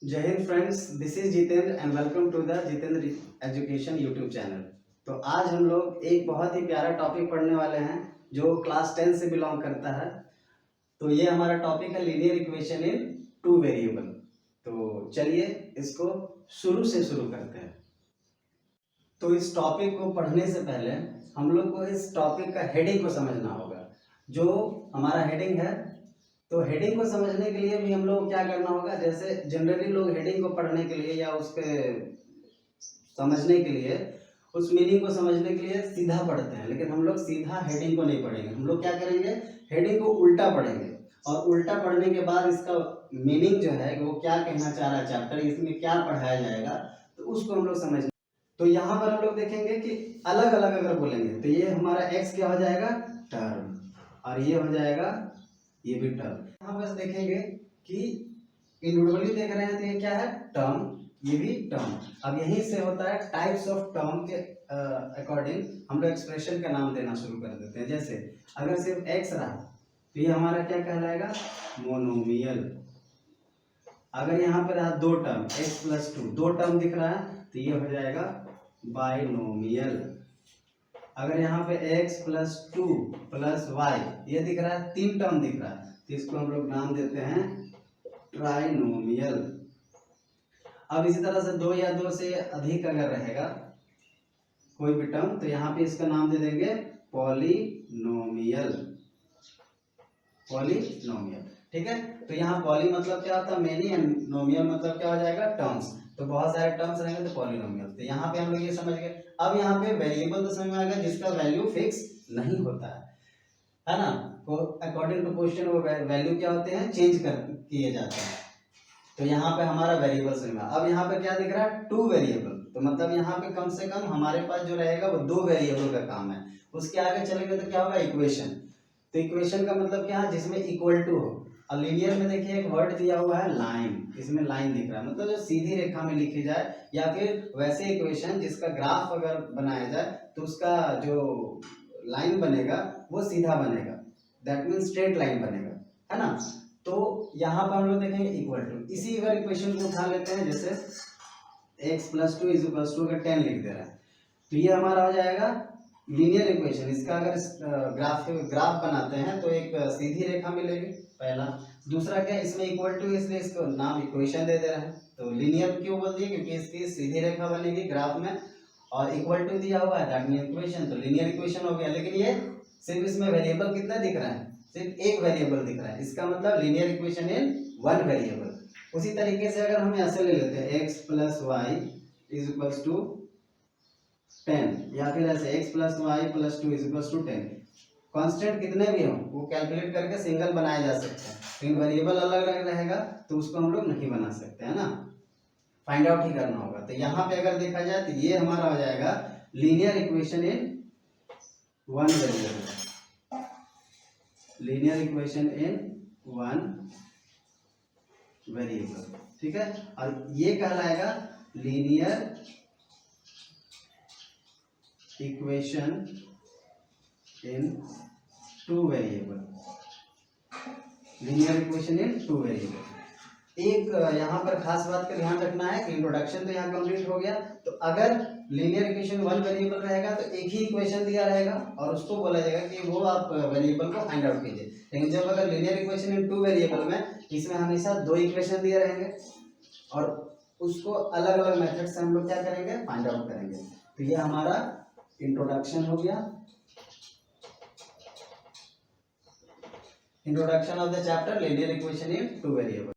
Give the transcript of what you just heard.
जय हिंद friends, this is Jitendra and welcome to the Jitendra education YouTube channel. तो आज हम लोग एक बहुत ही प्यारा टॉपिक पढ़ने वाले हैं जो क्लास 10 से बिलोंग करता है। तो ये हमारा टॉपिक है linear equation in two variable. तो चलिए इसको शुरू से शुरू करते हैं। तो इस टॉपिक को पढ़ने से पहले हम लोग को इस टॉपिक का हेडिंग को समझना होगा। जो हमारा हेडिंग है, तो हेडिंग को समझने के लिए भी हम लोग क्या करना होगा, जैसे जनरली लोग हेडिंग को पढ़ने के लिए या उसके समझने के लिए, उस मीनिंग को समझने के लिए सीधा पढ़ते हैं, लेकिन हम लोग सीधा हेडिंग को नहीं पढ़ेंगे। हम लोग क्या करेंगे, हेडिंग को उल्टा पढ़ेंगे और उल्टा पढ़ने के बाद इसका मीनिंग जो है वो क्या कहना चाह रहा है चैप्टर, इसमें क्या पढ़ाया जाएगा, तो उसको हम लोग समझ। तो यहाँ पर हम लोग देखेंगे कि अलग अलग अगर बोलेंगे तो ये हमारा x क्या हो जाएगा, टर्म, और ये हो जाएगा ये भी टर्म। यहाँ बस देखेंगे कि इंडिविजुअली देख रहे हैं तो ये क्या है, टर्म, ये भी टर्म। अब यहीं से होता है टाइप्स ऑफ टर्म के अकॉर्डिंग हम लोग एक्सप्रेशन का नाम देना शुरू कर देते हैं। जैसे अगर सिर्फ x रहा तो ये हमारा क्या कहलाएगा, मोनोमियल। अगर यहाँ पर रहा दो टर्म x+2, दो टर्म दिख रहा है तो ये हो जाएगा बाइनोमियल। अगर यहाँ पे x+2 + y ये दिख रहा है, तीन टर्म दिख रहा है, तो इसको हम लोग नाम देते हैं ट्राइनोमियल। अब इसी तरह से दो या दो से अधिक अगर रहेगा कोई भी टर्म, तो यहाँ पे इसका नाम दे देंगे पॉलिनोमियल। पॉलिनोमियल, ठीक है। तो यहाँ पॉली मतलब क्या होता है, मेनी, एंड नोमियल मतलब क्या हो जाएगा, टर्म्स। तो बहुत सारे टर्म्स रहेंगे तो पॉलिनोमियल। तो यहाँ पे हम लोग ये समझ गए। अब यहाँ पे वेरिएबल तो समझ में आ गया जिसका वैल्यू फिक्स नहीं होता है ना। तो अकॉर्डिंग टू क्वेश्चन वो वैल्यू क्या होते हैं, चेंज किए जाते हैं। तो यहाँ पे हमारा वेरिएबल समझ में। अब यहाँ पे क्या दिख रहा है, टू वेरिएबल। तो मतलब यहाँ पे कम से कम हमारे पास जो रहेगा वो दो वेरिएबल का काम है। उसके आगे चलेंगे तो क्या होगा, इक्वेशन। तो इक्वेशन का मतलब क्या है, जिसमें इक्वल टू हो। और लीनियर में देखिए एक वर्ड दिया हुआ है लाइन, इसमें लाइन दिख रहा है, मतलब जो सीधी रेखा में लिखी जाए, या फिर वैसे इक्वेशन जिसका ग्राफ अगर बनाया जाए तो उसका जो लाइन बनेगा वो सीधा बनेगा, दैट मीन्स स्ट्रेट लाइन बनेगा, है ना। तो यहाँ पर हम लोग देखेंगे इक्वल टू। इसी अगर इक्वेशन को उठा लेते हैं, जैसे x+2 = 10 लिख दे रहा है, तो ये हमारा हो जाएगा लीनियर इक्वेशन। इसका अगर ग्राफ बनाते हैं तो एक सीधी रेखा मिलेगी, पहला। दूसरा क्या, इसमें इक्वल टू, इसलिए इसको नाम इक्वेशन दे दे रहे हैं। तो लीनियर क्यों बोल दिए, क्योंकि इसकी सीधी रेखा बनेगी ग्राफ में, और इक्वल टू दिया हुआ है, दैट मीन इक्वेशन। तो लीनियर इक्वेशन हो गया। लेकिन ये सिर्फ इसमें वेरिएबल कितना दिख रहा है, सिर्फ एक वेरिएबल दिख रहा है, इसका मतलब linear equation in one variable. उसी तरीके से अगर हम ऐसे ले लेते हैं x+y = 10, या फिर ऐसे x+y+2 = 10, कांस्टेंट कितने भी हो वो कैलकुलेट करके सिंगल बनाया जा सकता है। लेकिन वेरिएबल अलग अलग रहेगा तो उसको हम लोग नहीं बना सकते, है ना, फाइंड आउट ही करना होगा। तो यहाँ पे अगर देखा जाए तो ये हमारा हो जाएगा linear equation in one variable. Linear equation in one variable, ठीक है। और ये कहलाएगा linear equation in two variable. Linear equation in two variable. एक यहाँ पर खास बात का ध्यान रखना है कि इंट्रोडक्शन तो यहाँ कंप्लीट हो गया। तो अगर लीनियर इक्वेशन वन वेरिएबल रहेगा तो एक ही इक्वेशन दिया रहेगा और उसको बोला जाएगा कि वो आप वेरिएबल को फाइंड आउट कीजिए। लेकिन जब अगर linear equation in two variable में, इसमें हमेशा दो इक्वेशन दिए रहेंगे और उसको अलग अलग मेथड से हम लोग क्या करेंगे, फाइंड आउट करेंगे। तो ये हमारा इंट्रोडक्शन हो गया, introduction of the chapter linear equation in two variable.